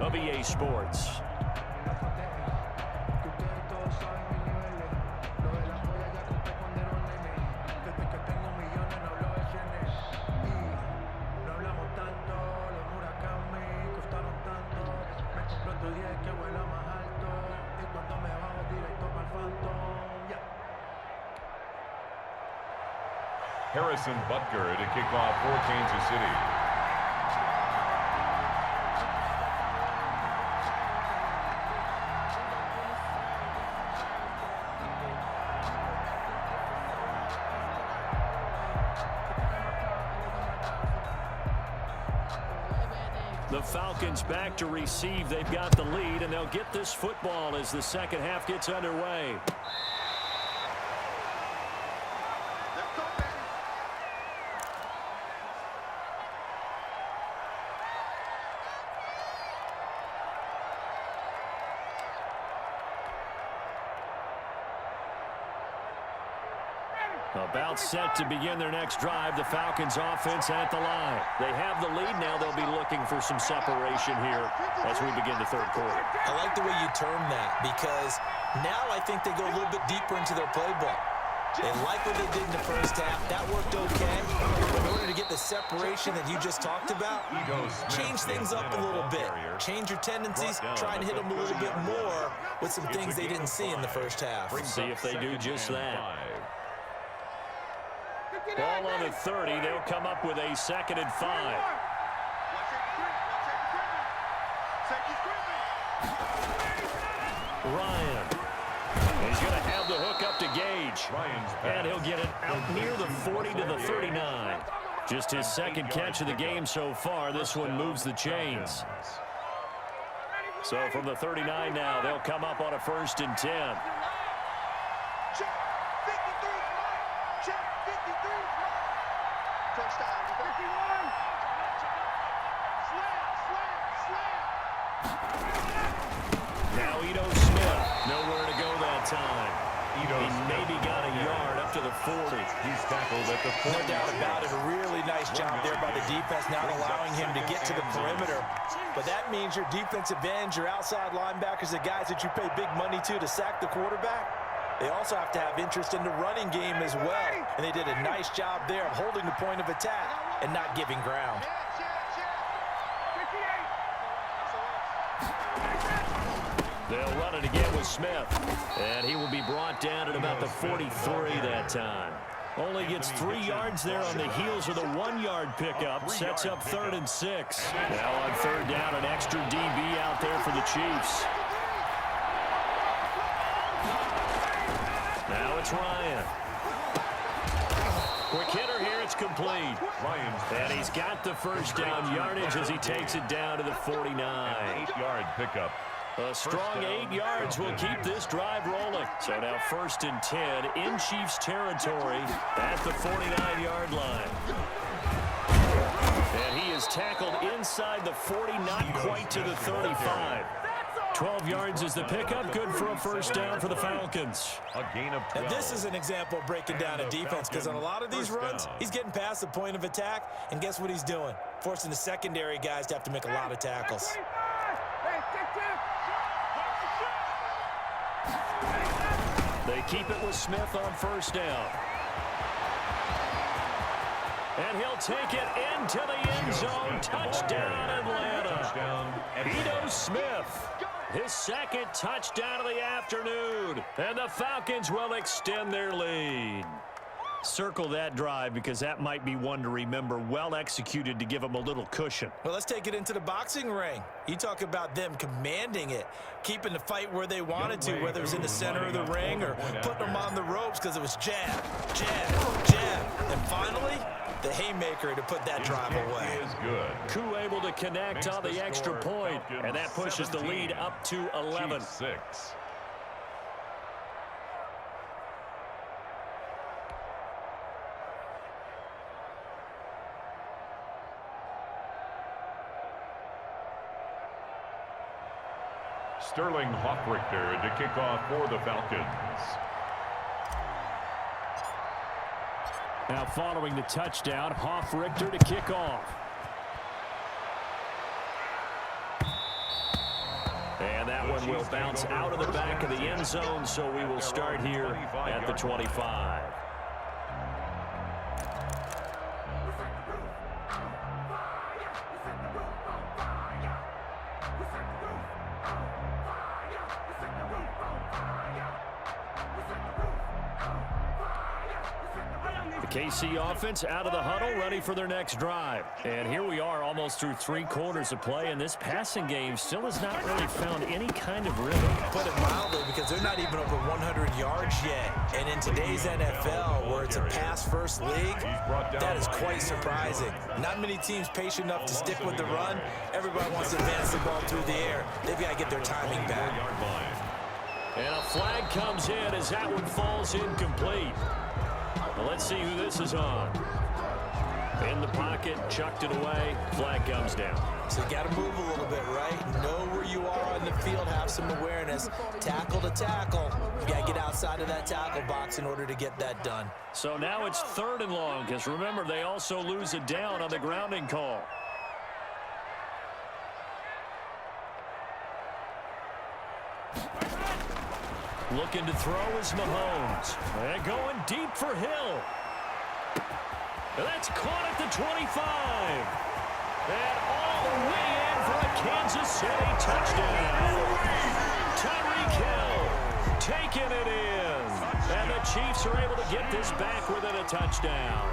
of EA Sports. Harrison Butker to kick off for Kansas City. The Falcons back to receive. They've got the lead, and they'll get this football as the second half gets underway. About set to begin their next drive. The Falcons offense at the line. They have the lead. Now they'll be looking for some separation here as we begin the third quarter. I like the way you term that, because now I think they go a little bit deeper into their playbook. They like what they did in the first half. That worked okay. But in order to get the separation that you just talked about, change things up a little bit. Change your tendencies. Try and hit them a little bit more with some things they didn't see in the first half. See if they do just that. Ball on the 30. They'll come up with a 2nd and 5. Ryan. He's going to have the hook up to Gage. And he'll get it out near the 40 to the 39. Just his second catch of the game so far. This one moves the chains. So from the 39 now, they'll come up on a 1st and 10. He maybe got a yard up to the 40. He's tackled at the 40. No doubt about it. A really nice job there by the defense, not allowing him to get to the perimeter. But that means your defensive ends, your outside linebackers, the guys that you pay big money to sack the quarterback, they also have to have interest in the running game as well. And they did a nice job there of holding the point of attack and not giving ground. They'll run it again with Smith. And he will be brought down at about the 43 that time. Only gets 3 yards there on the heels of the 1-yard pickup. Sets up 3rd and 6. Now on 3rd down, an extra DB out there for the Chiefs. Now it's Ryan. Quick hitter here, it's complete. And he's got the first down yardage as he takes it down to the 49. 8-yard pickup. A strong 8 yards will keep this drive rolling. So now 1st and 10 in Chiefs territory at the 49-yard line. And he is tackled inside the 40, not quite to the 35. 12 yards is the pickup, good for a 1st down for the Falcons. A gain of 12. And this is an example of breaking down a defense, because on a lot of these runs, he's getting past the point of attack, and guess what he's doing? Forcing the secondary guys to have to make a lot of tackles. They keep it with Smith on 1st down. And he'll take it into the end zone. Touchdown, Atlanta. Ito Smith, his 2nd touchdown of the afternoon. And the Falcons will extend their lead. Circle that drive, because that might be one to remember. Well executed to give them a little cushion. Well, let's take it into the boxing ring. You talk about them commanding it, keeping the fight where they wanted to, whether it was in the center of the ring or putting them on the ropes, because it was jab, jab, jab. And finally, the haymaker to put that drive away. Koo able to connect on the extra point, and that pushes the lead up to 11. 6. Sterling Hoffrichter to kick off for the Falcons. Now following the touchdown, Hoffrichter to kick off. And that one will bounce out of the back of the end zone, so we will start here at the 25. KC offense out of the huddle, ready for their next drive. And here we are almost through 3 quarters of play, and this passing game still has not really found any kind of rhythm. Put it mildly, because they're not even over 100 yards yet. And in today's NFL, where it's a pass-first league, that is quite surprising. Not many teams patient enough to stick with the run. Everybody wants to advance the ball through the air. They've got to get their timing back. And a flag comes in as that one falls incomplete. Well, let's see who this is on. In the pocket, chucked it away, flag comes down. So you got to move a little bit, right? Know where you are on the field, have some awareness. Tackle to tackle. You got to get outside of that tackle box in order to get that done. So now it's 3rd and long, because remember, they also lose it down on the grounding call. Looking to throw is Mahomes. And going deep for Hill. And that's caught at the 25. And all the way in for a Kansas City touchdown. Tyreek Hill taking it in. And the Chiefs are able to get this back within a touchdown.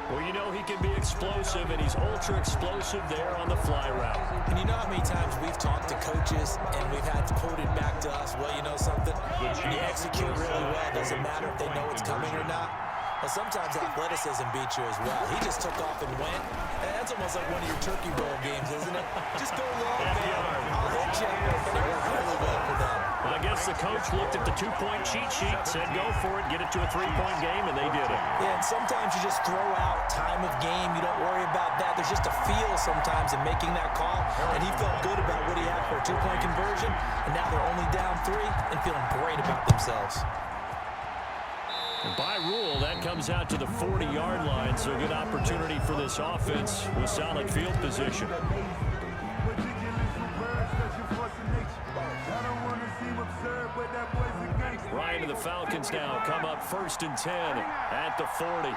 Well, you know he can be explosive, and he's ultra-explosive there on the fly route. And you know how many times we've talked to coaches, and we've had quoted back to us, well, you know something? When you execute really well, it doesn't matter if they know it's coming or not. But sometimes athleticism beats you as well. He just took off and went. And that's almost like one of your turkey bowl games, isn't it? Just go long, man. I'll hit you. And it worked really well for them. I guess the coach looked at the 2-point cheat sheet, said go for it, get it to a 3-point game, and they did it. Yeah, and sometimes you just throw out time of game. You don't worry about that. There's just a feel sometimes in making that call, and he felt good about what he had for a 2-point conversion, and now they're only down 3 and feeling great about themselves. By rule, that comes out to the 40-yard line, so a good opportunity for this offense with solid field position. Right to the Falcons now. Come up 1st and 10 at the 40.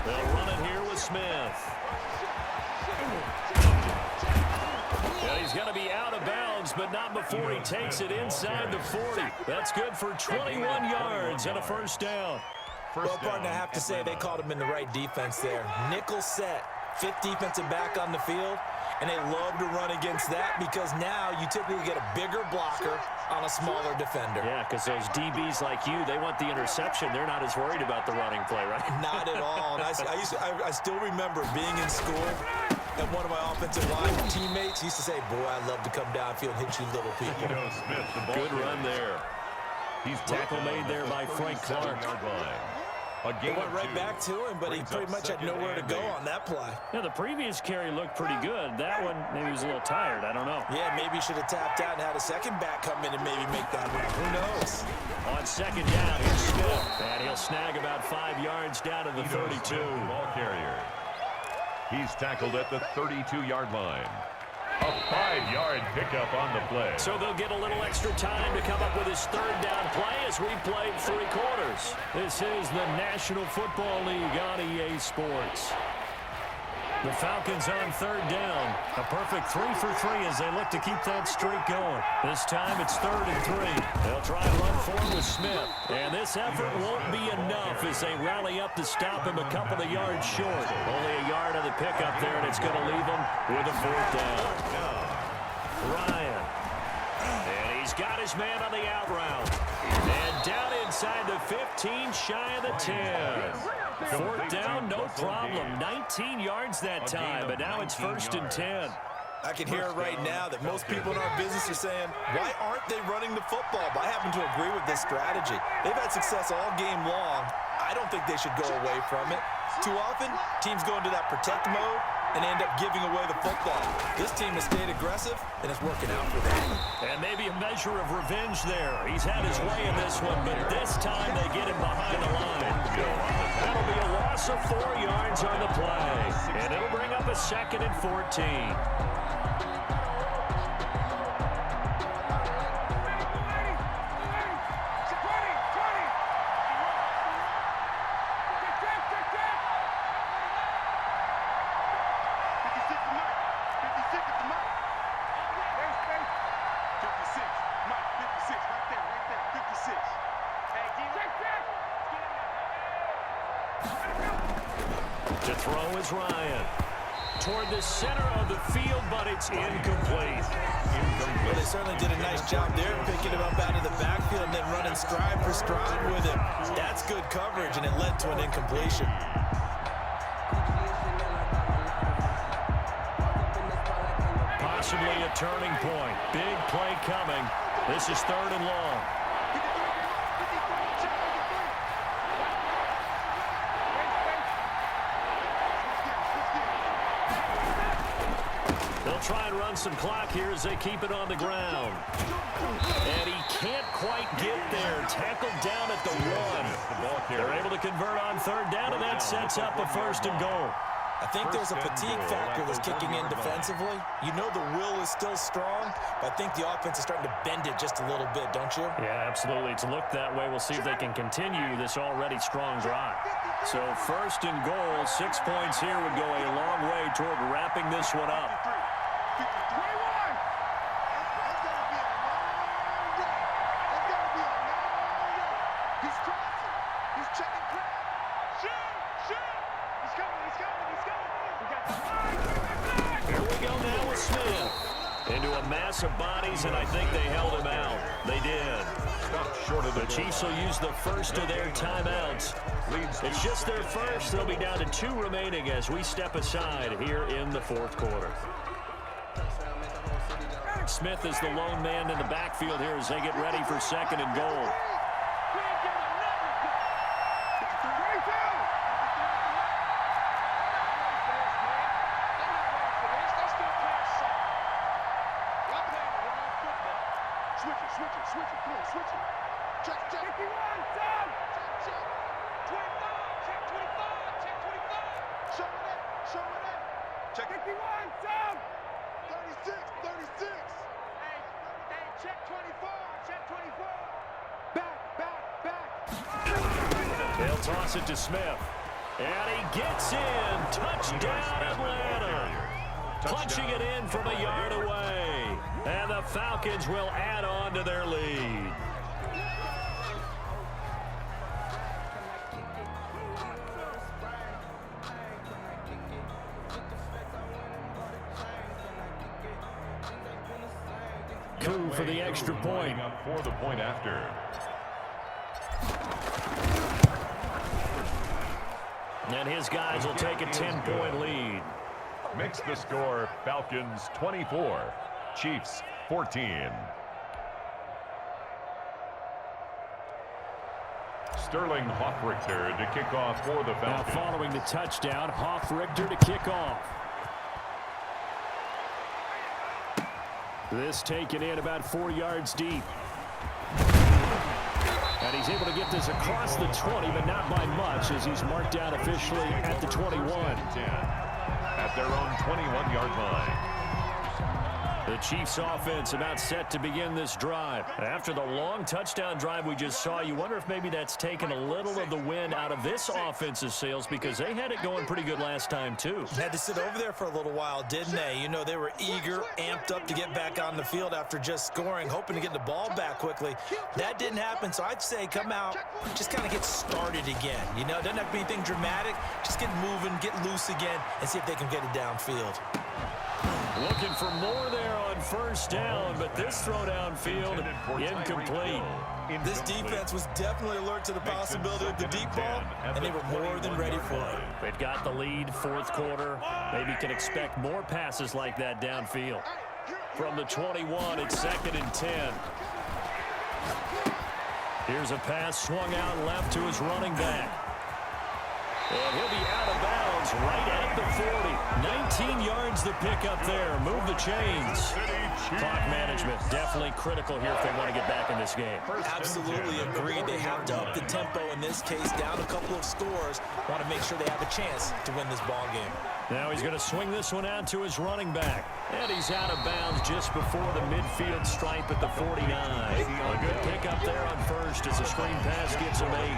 They'll run it here with Smith. And he's going to be out of bounds, but not before he takes it inside the 40. That's good for 21 yards and a 1st down. Well, partner, I have to say they called him in the right defense there. Nickel set, 5th defensive back on the field, and they love to run against that because now you typically get a bigger blocker on a smaller defender. Yeah, because those DBs like you, they want the interception. They're not as worried about the running play, right? Not at all. And I still remember being in school, and one of my offensive line teammates used to say, boy, I'd love to come downfield and hit you little people. Good run there. He's tackle made there by Frank Clark. It went right back to him, but he pretty much had nowhere to go on that play. Yeah, the previous carry looked pretty good. That one, maybe he was a little tired. I don't know. Yeah, maybe he should have tapped out and had a second back come in and maybe make that run. Who knows? On 2nd down, here's Smith. And he'll snag about 5 yards down to the 32. Ball carrier. He's tackled at the 32-yard line. A 5-yard pickup on the play. So they'll get a little extra time to come up with his 3rd down play as we played 3 quarters. This is the National Football League on EA Sports. The Falcons on 3rd down. A perfect 3 for 3 as they look to keep that streak going. This time it's 3rd and 3. They'll try and run forward with Smith. And this effort won't be enough as they rally up to stop him a couple of yards short. Only a yard on the pickup there, and it's going to leave him with a 4th down. Ryan. And he's got his man on the out route. And down inside the 15, shy of the 10. 4th down, no problem. 19 yards that time, but now it's 1st and 10. I can hear it right now that most people in our business are saying, why aren't they running the football? But I happen to agree with this strategy. They've had success all game long. I don't think they should go away from it. Too often, teams go into that protect mode, and end up giving away the football. This team has stayed aggressive, and it's working out for them. And maybe a measure of revenge there. He's had his way in this one, but this time they get him behind the line. That'll be a loss of 4 yards on the play, and it'll bring up a 2nd and 14. To throw is Ryan. Toward the center of the field, but it's incomplete. Well, they certainly did a nice job there, picking him up out of the backfield and then running stride for stride with him. That's good coverage, and it led to an incompletion. Possibly a turning point. Big play coming. This is 3rd and long. They'll try and run some clock here as they keep it on the ground. And he can't quite get there. Tackled down at the 1. They're able to convert on 3rd down, and that sets up a 1st and goal. I think there's a fatigue factor that's kicking in defensively. You know the will is still strong, but I think the offense is starting to bend it just a little bit, don't you? Yeah, absolutely. It's looked that way. We'll see if they can continue this already strong drive. So 1st and goal, 6 points here would go a long way toward wrapping this one up. Here we go now with Smith. Into a mass of bodies, and I think they held him out. They did. The Chiefs will use the first of their timeouts. It's just their first. They'll be down to 2 remaining as we step aside here in the 4th quarter. Smith is the lone man in the backfield here as they get ready for 2nd and goal. They'll toss it to Smith. And he gets in. Touchdown, Atlanta. Punching it in from a yard away. And the Falcons will add on to their lead. Coup for the extra point. For the point after. And his guys will take a 10-point lead. Makes the score Falcons 24, Chiefs 14. Sterling Hoffrichter to kick off for the Falcons. Now following the touchdown, Hoffrichter to kick off. This taken in about 4 yards deep. And he's able to get this across the 20, but not by much as he's marked down officially at the 21. At their own 21-yard line. The Chiefs offense about set to begin this drive. After the long touchdown drive we just saw, you wonder if maybe that's taken a little of the wind out of this offense's sails because they had it going pretty good last time too. Had to sit over there for a little while, didn't they? You know, they were eager, amped up to get back on the field after just scoring, hoping to get the ball back quickly. That didn't happen, so I'd say come out, just kind of get started again. You know, it doesn't have to be anything dramatic. Just get moving, get loose again, and see if they can get it downfield. Looking for more there on 1st down, but this throw downfield incomplete. This defense was definitely alert to the possibility of the deep ball, and they were more than ready for it. They've got the lead, 4th quarter. Maybe can expect more passes like that downfield. From the 21, it's 2nd and 10. Here's a pass swung out left to his running back. And he'll be out of bounds right at the 40. 19 yards the pickup there. Move the chains. Clock management definitely critical here if they want to get back in this game. Absolutely agreed. They have to up the tempo in this case, down a couple of scores. Want to make sure they have a chance to win this ball game. Now he's going to swing this one out to his running back. And he's out of bounds just before the midfield stripe at the 49. A good pickup there on first as the screen pass gets him made.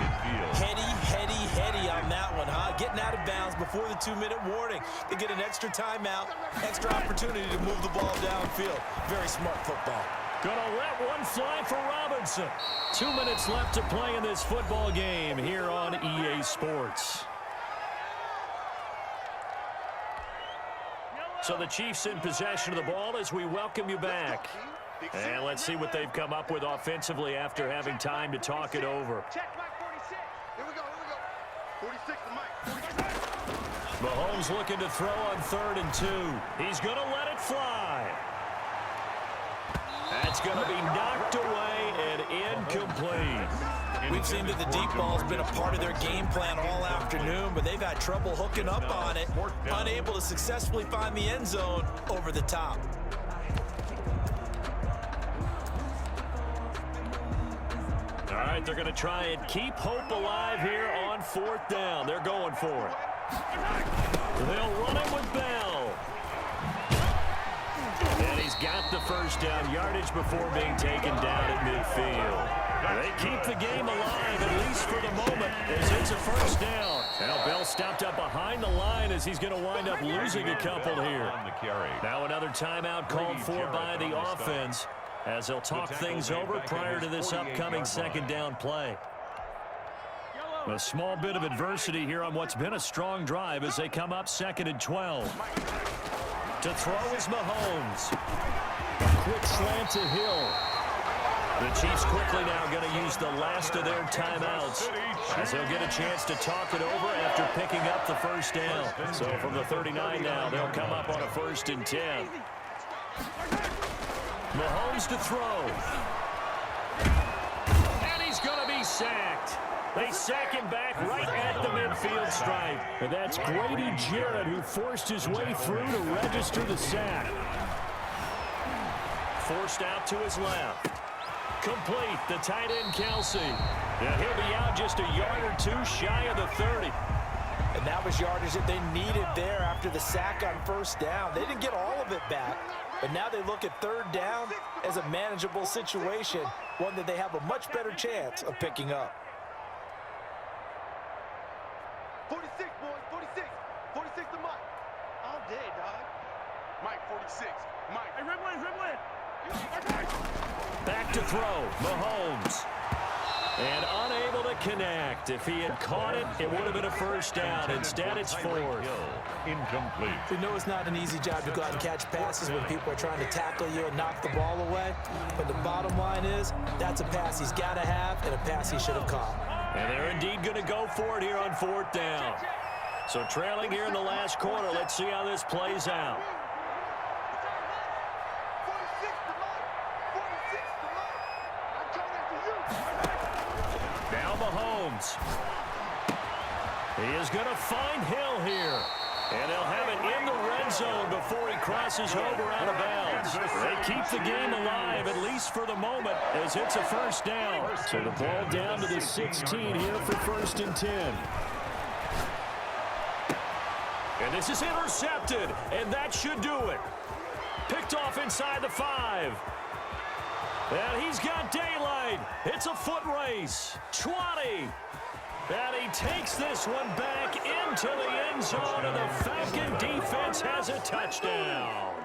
Heady on that one, huh? Getting out of bounds before the 2-minute warning. They get an extra timeout, extra opportunity to move the ball downfield. Very smart football. Gonna let one fly for Robinson. 2 minutes left to play in this football game here on EA Sports. So the Chiefs in possession of the ball as we welcome you back. And let's see what they've come up with offensively after having time to talk it over. Check, Mike 46. Here we go, 46 to Mike, 46. Mahomes looking to throw on 3rd and 2. He's going to let it fly. That's going to be knocked away and incomplete. We've seen that the deep ball's been a part of their game plan all afternoon, but they've had trouble hooking up on it, unable to successfully find the end zone over the top. All right, they're going to try and keep hope alive here on 4th down. They're going for it. They'll run it with Bell. And he's got the first down yardage before being taken down at midfield. They keep the game alive, at least for the moment, as it's a first down. Now Bell stopped up behind the line as he's going to wind up losing a couple here. Now another timeout called for by the offense as they'll talk things over prior to this upcoming 2nd down play. A small bit of adversity here on what's been a strong drive as they come up 2nd and 12. To throw is Mahomes. A quick slant to Hill. The Chiefs quickly now going to use the last of their timeouts as they'll get a chance to talk it over after picking up the first down. So from the 39 now, they'll come up on a 1st and 10. Mahomes to throw. And he's going to be sacked. They sack him back right at the midfield stripe. And that's Grady Jarrett who forced his way through to register the sack. Forced out to his left. Complete, the tight end Kelsey. And he'll be out just a yard or two shy of the 30. And that was yardage that they needed there after the sack on 1st down. They didn't get all of it back, but now they look at 3rd down as a manageable situation, one that they have a much better chance of picking up. 46, boys, 46. 46 to Mike. All day, dog. Mike, 46. Mike. Hey, Rimlin. Back to throw, Mahomes. And unable to connect. If he had caught it, it would have been a first down. Instead, it's 4th. Incomplete. We know it's not an easy job to go out and catch passes when people are trying to tackle you and knock the ball away. But the bottom line is, that's a pass he's got to have and a pass he should have caught. And they're indeed going to go for it here on 4th down. So trailing here in the last quarter, let's see how this plays out. 46 to Mike. 46 to Mike. I'm coming after you. Now Mahomes. He is going to find Hill here. And they'll have it in the red zone before he crosses over out of bounds. They keep the game alive, at least for the moment, as it's a first down. So the ball down to the 16 here for 1st and 10. And this is intercepted, and that should do it. Picked off inside the 5. And he's got daylight. It's a foot race. 20. And he takes this one back into the end zone, and the Falcon defense has a touchdown.